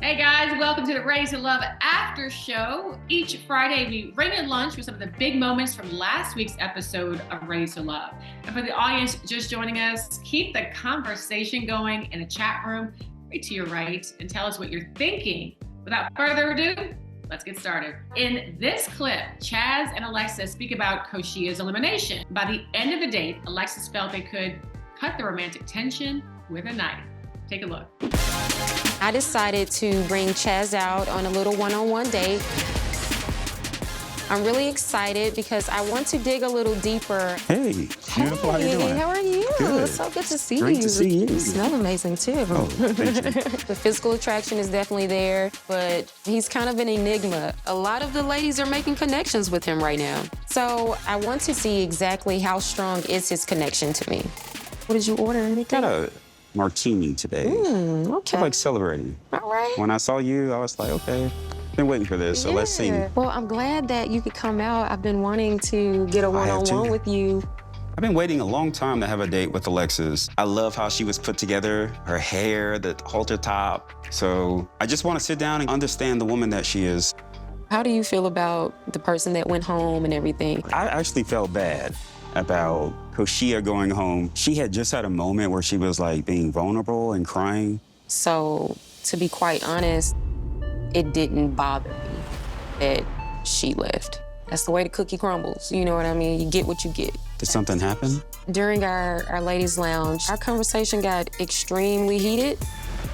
Hey guys, welcome to the Raise to Love After Show. Each Friday, we bring in lunch with some of the big moments from last week's episode of Raise to Love. And for the audience just joining us, keep the conversation going in the chat room right to your right and tell us what you're thinking. Without further ado, let's get started. In this clip, Chaz and Alexis speak about Koshia's elimination. By the end of the date, Alexis felt they could cut the romantic tension with a knife. Take a look. I decided to bring Chaz out on a little one-on-one date. I'm really excited because I want to dig a little deeper. Hey, beautiful. How you doing? How are you? Good. So good to see you. Great to see you. You smell amazing too. Oh, thank you. The physical attraction is definitely there, but he's kind of an enigma. A lot of the ladies are making connections with him right now. So I want to see exactly how strong is his connection to me. What did you order? Anything? Got a martini today. Okay. I like celebrating. All right. When I saw you, I was like, okay, been waiting for this, so let's see. Well, I'm glad that you could come out. I've been wanting to get a one-on-one with you. I've been waiting a long time to have a date with Alexis. I love how she was put together, her hair, the halter top. So I just want to sit down and understand the woman that she is. How do you feel about the person that went home and everything? I actually felt bad about Koshia going home. She had just had a moment where she was like being vulnerable and crying. So, to be quite honest, it didn't bother me that she left. That's the way the cookie crumbles. You know what I mean? You get what you get. Did something happen? During our ladies' lounge, our conversation got extremely heated.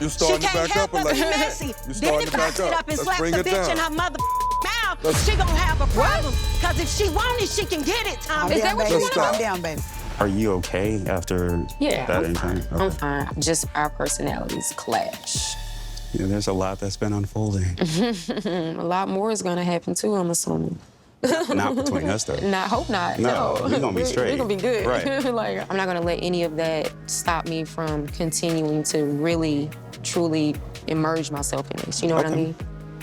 You starting to back up, but Alexis? messy. You Then starting if to I back sit up. up and Let's slap bring the it bitch down. in her mother mouth, she gonna have a problem. Cause if she want it, she can get it, Tom. Is that what you want? Stop. Calm down, baby. Are you okay after Yeah, that I'm incident? I'm fine. Just our personalities clash. Yeah, there's a lot that's been unfolding. A lot more is gonna happen too, I'm assuming. Not between us, though. I hope not. No, we're gonna be straight. We're gonna be good. Right. Like, I'm not gonna let any of that stop me from continuing to really, truly immerse myself in this. You know what I Okay. mean?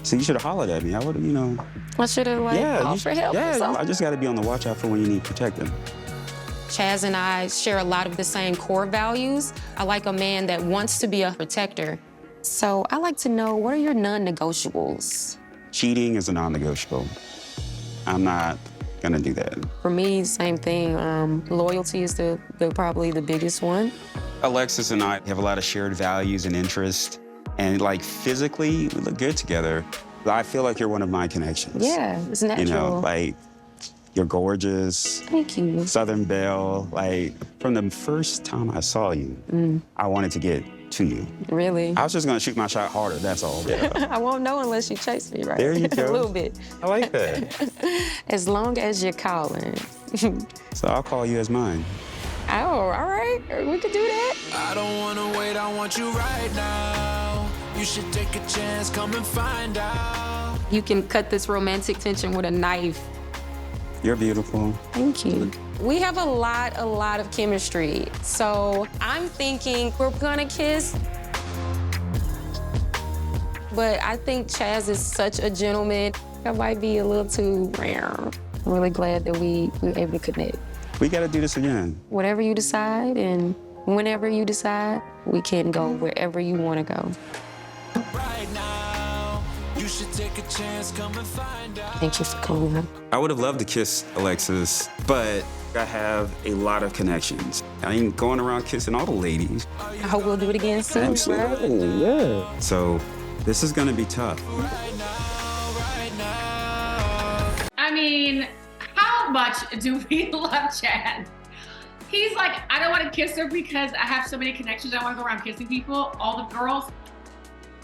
So you should have hollered at me. I would have, I should have offered help. Yeah, or something. I just got to be on the watch out for when you need protecting. Chaz and I share a lot of the same core values. I like a man that wants to be a protector. So I like to know, what are your non-negotiables? Cheating is a non-negotiable. I'm not gonna do that. For me, same thing. Loyalty is probably the biggest one. Alexis and I have a lot of shared values and interests, and like physically, we look good together. I feel like you're one of my connections. Yeah, it's natural. You know, like you're gorgeous. Thank you. Southern Belle. Like from the first time I saw you, I wanted to get to you. Really? I was just gonna shoot my shot harder, that's all. Yeah. I won't know unless you chase me, right? There you go. A little bit. I like that. As long as you're calling. So I'll call you as mine. Oh, all right. We could do that. I don't wanna wait, I want you right now. You should take a chance, come and find out. You can cut this romantic tension with a knife. You're beautiful. Thank you. We have a lot of chemistry. So I'm thinking we're gonna kiss. But I think Chaz is such a gentleman. I might be a little too rare. I'm really glad that we were able to connect. We gotta do this again. Whatever you decide and whenever you decide, we can go wherever you wanna go. Right now, you should take a chance, come and find out. Thank you for coming up. I would have loved to kiss Alexis, but I have a lot of connections. I ain't going around kissing all the ladies. I hope we'll do it again soon. Absolutely, yeah. So this is gonna be tough. I mean, how much do we love Chad? He's like, I don't want to kiss her because I have so many connections. I want to go around kissing people, all the girls,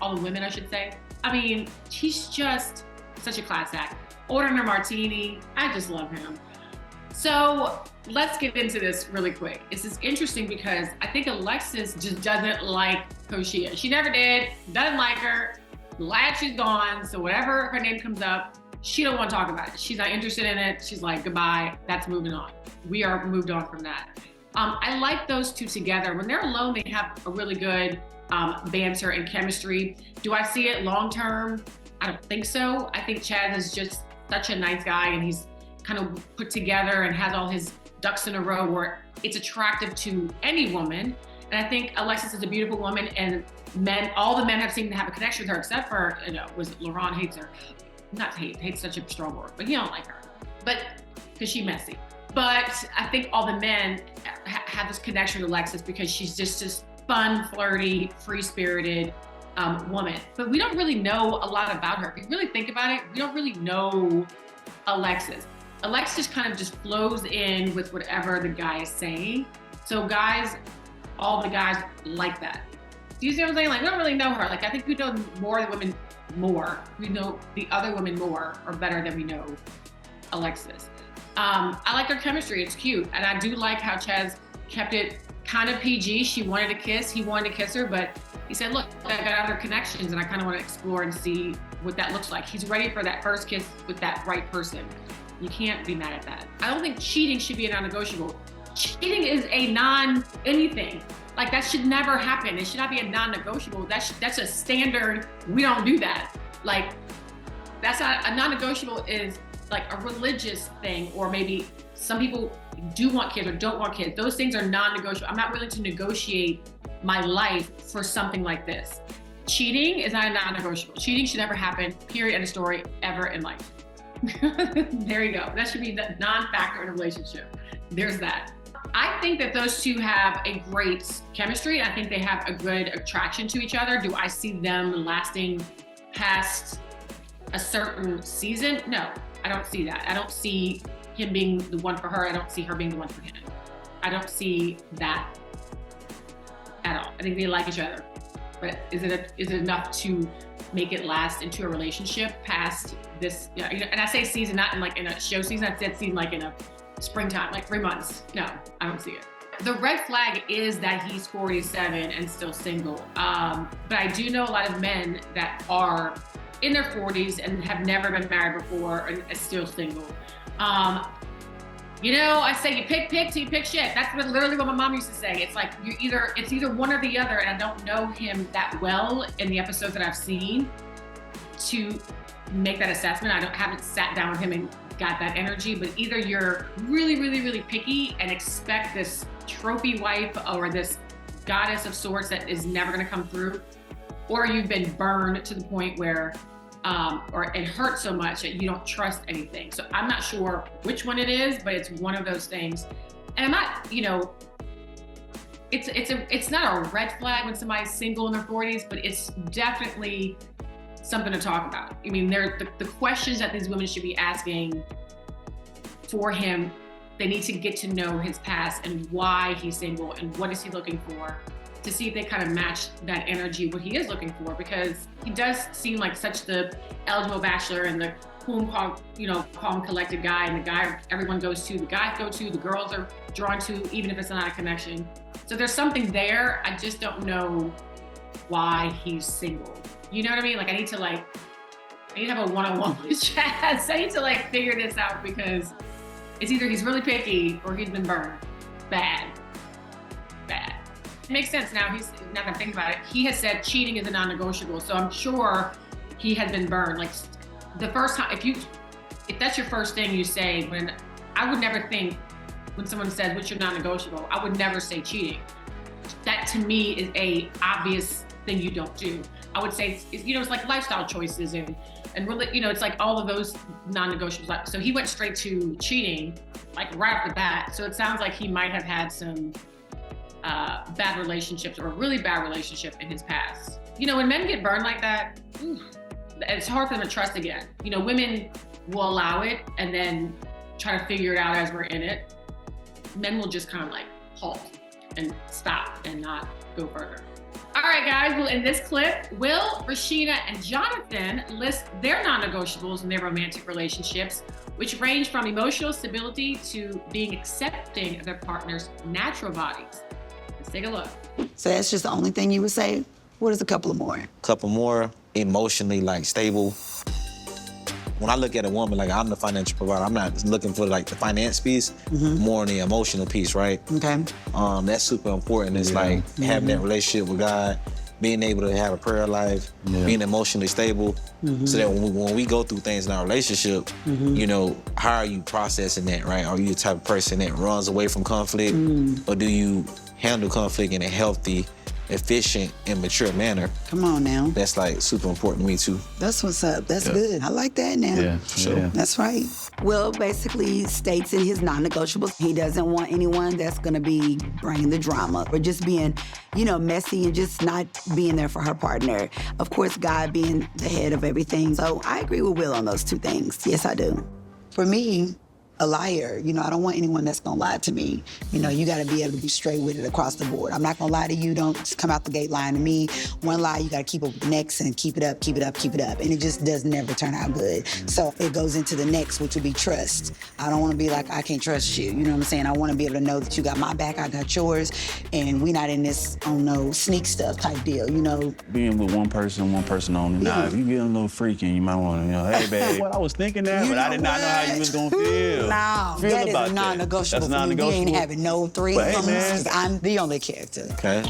all the women, I should say. I mean, he's just such a class act. Ordering a martini, I just love him. So let's get into this really quick. This is interesting because I think Alexis just doesn't like Koshia. She never did, doesn't like her, glad she's gone. So whatever her name comes up, she don't want to talk about it. She's not interested in it. She's like, goodbye, that's moving on. We are moved on from that. I like those two together. When they're alone, they have a really good banter and chemistry. Do I see it long-term? I don't think so. I think Chad is just such a nice guy and he's kind of put together and has all his ducks in a row where it's attractive to any woman. And I think Alexis is a beautiful woman and all the men have seemed to have a connection with her except for, was it Laurent hates her. Not hate's such a strong word, but he don't like her. But, because she's messy. But I think all the men have this connection with Alexis because she's just this fun, flirty, free-spirited woman. But we don't really know a lot about her. If you really think about it, we don't really know Alexis. Alexis kind of just flows in with whatever the guy is saying. So all the guys like that. Do you see what I'm saying? Like, we don't really know her. Like, I think we know more of the women more. We know the other women more or better than we know Alexis. I like their chemistry. It's cute. And I do like how Chaz kept it kind of PG. She wanted to kiss. He wanted to kiss her, but he said, look, I got other connections and I kind of want to explore and see what that looks like. He's ready for that first kiss with that right person. You can't be mad at that. I don't think cheating should be a non-negotiable. Cheating is a non-anything. Like, that should never happen. It should not be a non-negotiable. That's a standard. We don't do that. Like, that's not a non-negotiable. Is like a religious thing, or maybe some people do want kids or don't want kids. Those things are non-negotiable. I'm not willing to negotiate my life for something like this. Cheating is not a non-negotiable. Cheating should never happen, period, end of story, ever in life. There you go. That should be the non-factor in a relationship. There's that. I think that those two have a great chemistry. I think they have a good attraction to each other. Do I see them lasting past a certain season? No, I don't see that. I don't see him being the one for her. I don't see her being the one for him. I don't see that at all. I think they like each other. But is it enough to make it last into a relationship past this? And I say season, not in like in a show season. I said season like in a springtime, like 3 months. No, I don't see it. The red flag is that he's 47 and still single. But I do know a lot of men that are in their 40s and have never been married before and are still single. I say you pick till you pick shit. That's literally what my mom used to say. It's like it's either one or the other, and I don't know him that well in the episodes that I've seen to make that assessment. haven't sat down with him and got that energy, but either you're really, really, really picky and expect this trophy wife or this goddess of sorts that is never gonna come through, or you've been burned to the point where or it hurts so much that you don't trust anything. So I'm not sure which one it is, but it's one of those things. And I'm not, it's not a red flag when somebody's single in their 40s, but it's definitely something to talk about. I mean, the questions that these women should be asking for him, they need to get to know his past and why he's single and what is he looking for, to see if they kind of match that energy, what he is looking for, because he does seem like such the eligible bachelor and the cool, calm, collected guy, and the guy everyone goes to, the guys go to, the girls are drawn to, even if it's not a connection. So there's something there. I just don't know why he's single. You know what I mean? Like, I need to have a one-on-one with Chaz. I need to figure this out, because it's either he's really picky or he's been burned. Bad. It makes sense now. He's not gonna think about it. He has said cheating is a non-negotiable, so I'm sure he has been burned. Like, the first time, if that's your first thing you say, I would never think when someone says what's your non-negotiable, I would never say cheating. That to me is a obvious thing you don't do. I would say it's like lifestyle choices and really, it's like all of those non-negotiables. So he went straight to cheating, like right off the bat. So it sounds like he might have had some bad relationships or a really bad relationship in his past. When men get burned like that, it's hard for them to trust again. Women will allow it and then try to figure it out as we're in it. Men will just kind of halt and stop and not go further. All right, guys, well, in this clip, Will, Rashina, and Jonathan list their non-negotiables in their romantic relationships, which range from emotional stability to being accepting of their partner's natural bodies. Let's take a look. So that's just the only thing you would say? What is a couple of more? Couple more, emotionally stable. When I look at a woman, I'm the financial provider, I'm not looking for the finance piece, more on the emotional piece, right? Okay. That's super important. It's having that relationship with God, being able to have a prayer life, being emotionally stable, so that when we go through things in our relationship, how are you processing that, right? Are you the type of person that runs away from conflict, or do you handle conflict in a healthy efficient and mature manner. Come on now. That's like super important to me too. That's what's up. That's good. I like that now. Yeah, Sure. yeah. That's right. Will basically states in his non-negotiables, he doesn't want anyone that's gonna be bringing the drama or just being, messy and just not being there for her partner. Of course, God being the head of everything. So I agree with Will on those two things. Yes, I do. For me, a liar. I don't want anyone that's gonna lie to me. You gotta be able to be straight with it across the board. I'm not gonna lie to you. Don't just come out the gate lying to me. One lie, you gotta keep up with the next and keep it up, keep it up, keep it up. And it just does never turn out good. So it goes into the next, which would be trust. I don't wanna be like, I can't trust you. You know what I'm saying? I wanna be able to know that you got my back, I got yours, and we not in this, sneak stuff type deal, Being with one person only. Now, if you get a little freaky, you might want to, hey, babe, I was thinking that, but I did not know how you was gonna feel. No, Feel that is about a that. non-negotiable That's for me. We ain't non-negotiable. having no But hey, threesomes. man. I'm the only character. Okay.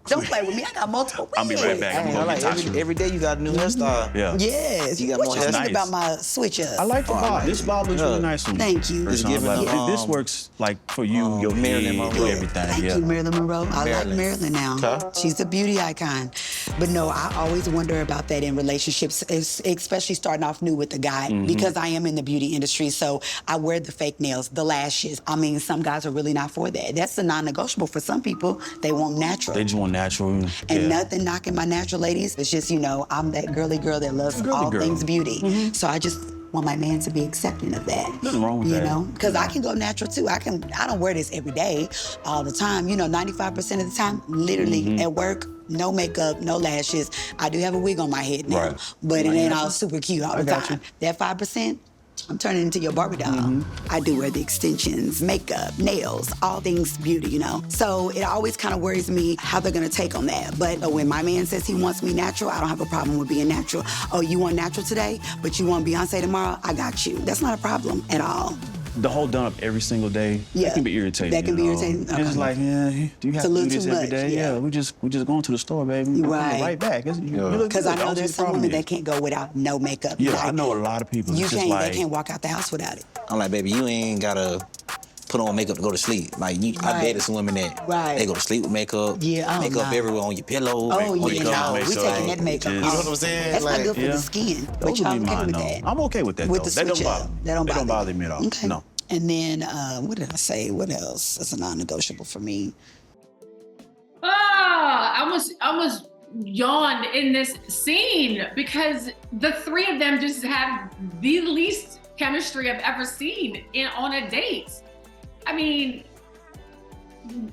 Don't play with me. I got multiple I'll be right back. I'm I gonna like get Tasha. every day you got a new hairstyle. Yeah. Yes. You got What more you hair. think Nice. about my switch up? I like the bob. This bob looks really Yeah. nice on you. Thank you. It's Personally, giving like, the, this works like for you, your Marilyn head, Monroe. your everything. Thank Yeah. you, Marilyn Monroe. I like Marilyn. Marilyn now. Okay. She's a beauty icon. But no, I always wonder about that in relationships, especially starting off new with a guy, because I am in the beauty industry. So I wear the fake nails, the lashes. I mean, some guys are really not for that. That's a non-negotiable for some people. They want natural. They just want natural. And nothing knocking my natural ladies. It's just, I'm that girly girl that loves Girly all girl. things beauty. So I just want my man to be accepting of that. Nothing wrong with that. Because I can go natural too. I don't wear this every day, all the time. 95% of the time, literally at work, no makeup, no lashes. I do have a wig on my head now, Right. but it ain't all super cute all the got time. you. That 5%, I'm turning into your Barbie doll. I do wear the extensions, makeup, nails, all things beauty, So it always kind of worries me how they're gonna take on that. But when my man says he wants me natural, I don't have a problem with being natural. Oh, you want natural today, but you want Beyonce tomorrow? I got you. That's not a problem at all. The whole done up every single day, Yeah. that can be irritating. That can be irritating? It's Okay. like, do you have a to do little this too every much, day? yeah. we just going to the store, baby. We're Right. coming right back. Because I know there's some women that can't go without no makeup. Yeah, Like, I know a lot of people. You It's just can't, like, they can't walk out the house without it. I'm like, baby, you ain't gotta put on makeup to go to sleep. Like, I Right. dated some women that Right. they go to sleep with makeup. Yeah, oh, makeup no. everywhere on your pillow. Oh, on yeah, your no, couch. we taking that makeup You off. know what I'm saying? That's Like, not good for yeah. the skin. Those But would y'all be okay mine, with though. that? I'm okay with that, With though. the That don't switch bother up. me. That don't They don't bother bother me at all. Okay. No. And then, what did I say? What else is a non-negotiable for me? I almost yawned in this scene because the three of them just have the least chemistry I've ever seen on a date. I mean,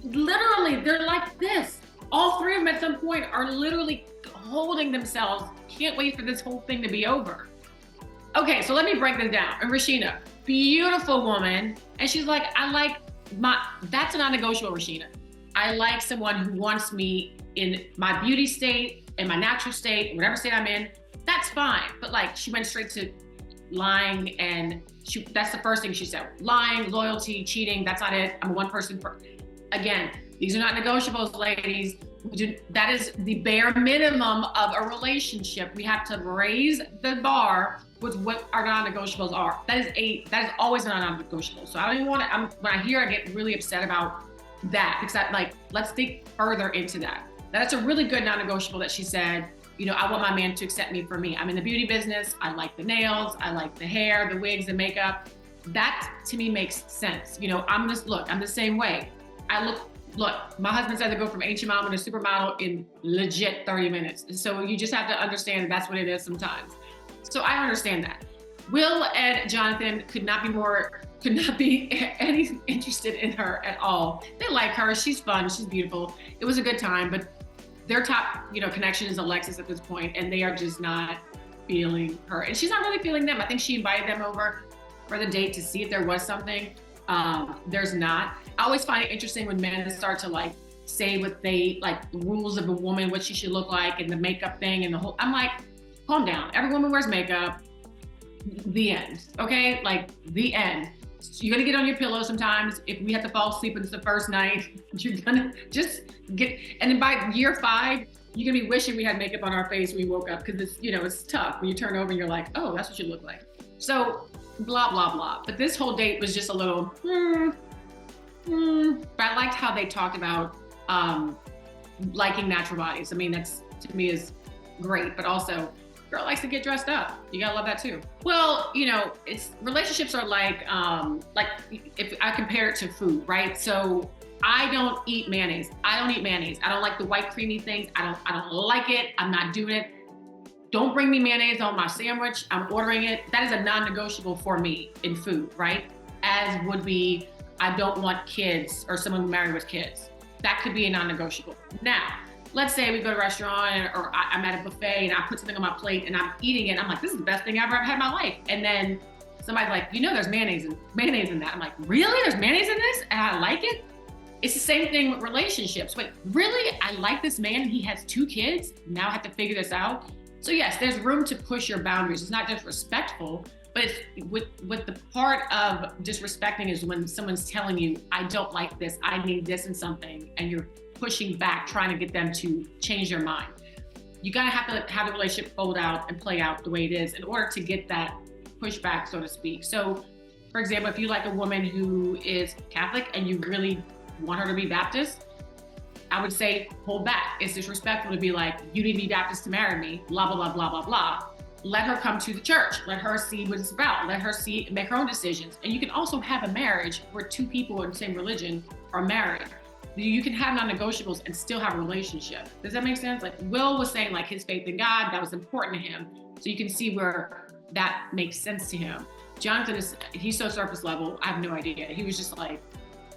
literally, they're like this. All three of them at some point are literally holding themselves. Can't wait for this whole thing to be over. Okay, so let me break this down. And Rashina, beautiful woman. And she's like, that's a non-negotiable, Rashina. I like someone who wants me in my beauty state, in my natural state, whatever state I'm in. That's fine. But she went straight to lying, and that's the first thing she said. Lying, loyalty, cheating, that's not it. I'm a one person. Again, these are not negotiables, ladies. That is the bare minimum of a relationship. We have to raise the bar with what our non-negotiables are. That is always a non-negotiable. So I don't even want to, when I hear, I get really upset about that because let's dig further into that. That's a really good non-negotiable that she said, I want my man to accept me for me. I'm in the beauty business. I like the nails. I like the hair, the wigs, the makeup. That to me makes sense. I'm the same way. Look, my husband said to go from HMO to supermodel in legit 30 minutes. So you just have to understand that's what it is sometimes. So I understand that. Will and Jonathan could not be any interested in her at all. They like her, she's fun, she's beautiful. It was a good time, but their top, connection is Alexis at this point, and they are just not feeling her. And she's not really feeling them. I think she invited them over for the date to see if there was something. There's not. I always find it interesting when men start to say what they the rules of a woman, what she should look like, and the makeup thing and the whole. I'm like, calm down. Every woman wears makeup. The end. Okay, the end. You're gonna get on your pillow sometimes. If we have to fall asleep on the first night, you're gonna just get. And then by year 5, you're gonna be wishing we had makeup on our face when we woke up because it's it's tough when you turn over and you're like, oh, that's what you look like. So blah blah blah. But this whole date was just a little. But I liked how they talked about liking natural bodies. I mean, that's, to me, is great, but also girl likes to get dressed up. You gotta love that too. Well, you know, relationships are like if I compare it to food, right? So I don't eat mayonnaise. I don't like the white creamy things. I don't like it. I'm not doing it. Don't bring me mayonnaise on my sandwich. I'm ordering it. That is a non-negotiable for me in food, right? As would be, I don't want kids or someone married with kids. That could be a non-negotiable. Now, let's say we go to a restaurant or I'm at a buffet and I put something on my plate and I'm eating it. And I'm like, this is the best thing I've ever had in my life. And then somebody's like, you know, there's mayonnaise in that. I'm like, really? There's mayonnaise in this? And I like it? It's the same thing with relationships. Wait, really? I like this man and he has 2 kids? Now I have to figure this out. So yes, there's room to push your boundaries. It's not just respectful, but it's with the part of disrespecting is when someone's telling you, I don't like this, I need this and something, and you're pushing back, trying to get them to change their mind. You gotta have to have the relationship fold out and play out the way it is in order to get that pushback, so to speak. So, for example, if you like a woman who is Catholic and you really want her to be Baptist, I would say hold back. It's disrespectful to be like, you need to be Baptist to marry me, blah, blah, blah, blah, blah, blah. Let her come to the church. Let her see what it's about. Let her make her own decisions. And you can also have a marriage where 2 people in the same religion are married. You can have non-negotiables and still have a relationship. Does that make sense? Like Will was saying like his faith in God, that was important to him. So you can see where that makes sense to him. Jonathan he's so surface level, I have no idea. He was just like,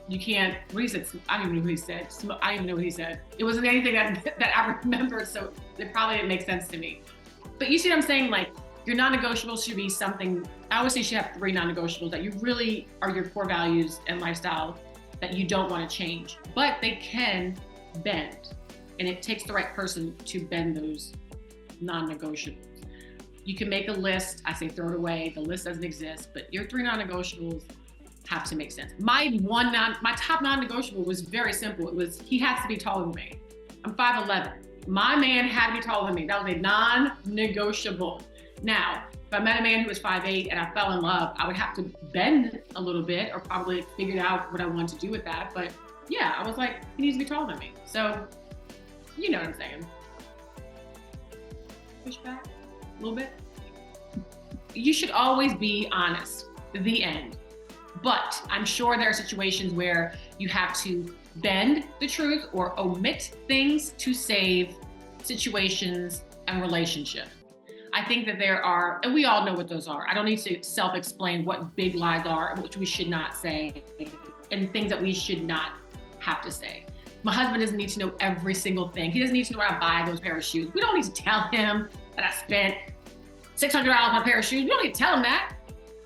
you can't, what he said, I don't even know what he said. I don't even know what he said. It wasn't anything that I remembered, so it probably didn't make sense to me. But you see what I'm saying? Like your non-negotiables should be something, I always say you should have 3 non-negotiables that you really are your core values and lifestyle that you don't want to change, but they can bend. And it takes the right person to bend those non-negotiables. You can make a list, I say throw it away, the list doesn't exist, but your 3 non-negotiables have to make sense. My top non-negotiable was very simple. It was, he has to be taller than me. I'm 5'11". My man had to be taller than me. That was a non-negotiable. Now, if I met a man who was 5'8" and I fell in love, I would have to bend a little bit or probably figure out what I wanted to do with that. But yeah, I was like, he needs to be taller than me. So, you know what I'm saying. Push back a little bit. You should always be honest, the end. But I'm sure there are situations where you have to bend the truth or omit things to save situations and relationships. I think that there are, and we all know what those are. I don't need to self-explain what big lies are, which we should not say, and things that we should not have to say. My husband doesn't need to know every single thing. He doesn't need to know where I buy those pair of shoes. We don't need to tell him that I spent $600 on a pair of shoes. We don't need to tell him that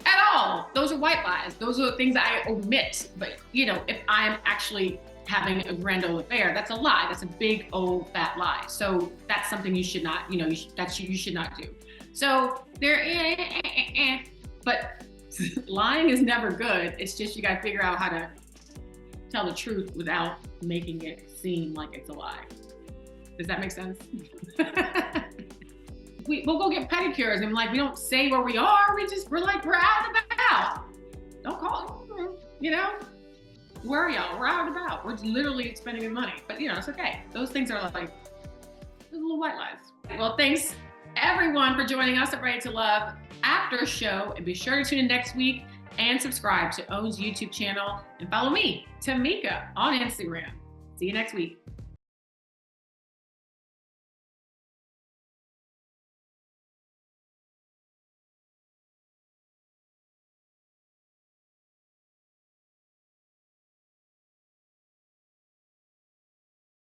at all. Those are white lies. Those are the things I omit. But you know, if I'm actually having a grand old affair, that's a lie. That's a big old fat lie. So that's something you should not, you know, you should not do. So but lying is never good. It's just you gotta figure out how to tell the truth without making it seem like it's a lie. Does that make sense? We'll go get pedicures and like we don't say where we are. We're out and about. Don't call, you know. Where are y'all? We're out and about. We're literally spending good money, but you know it's okay. Those things are like little white lies. Well, thanks everyone for joining us at Ready to Love After Show, and be sure to tune in next week and subscribe to OWN's YouTube channel and follow me, Tamika, on Instagram. See you next week.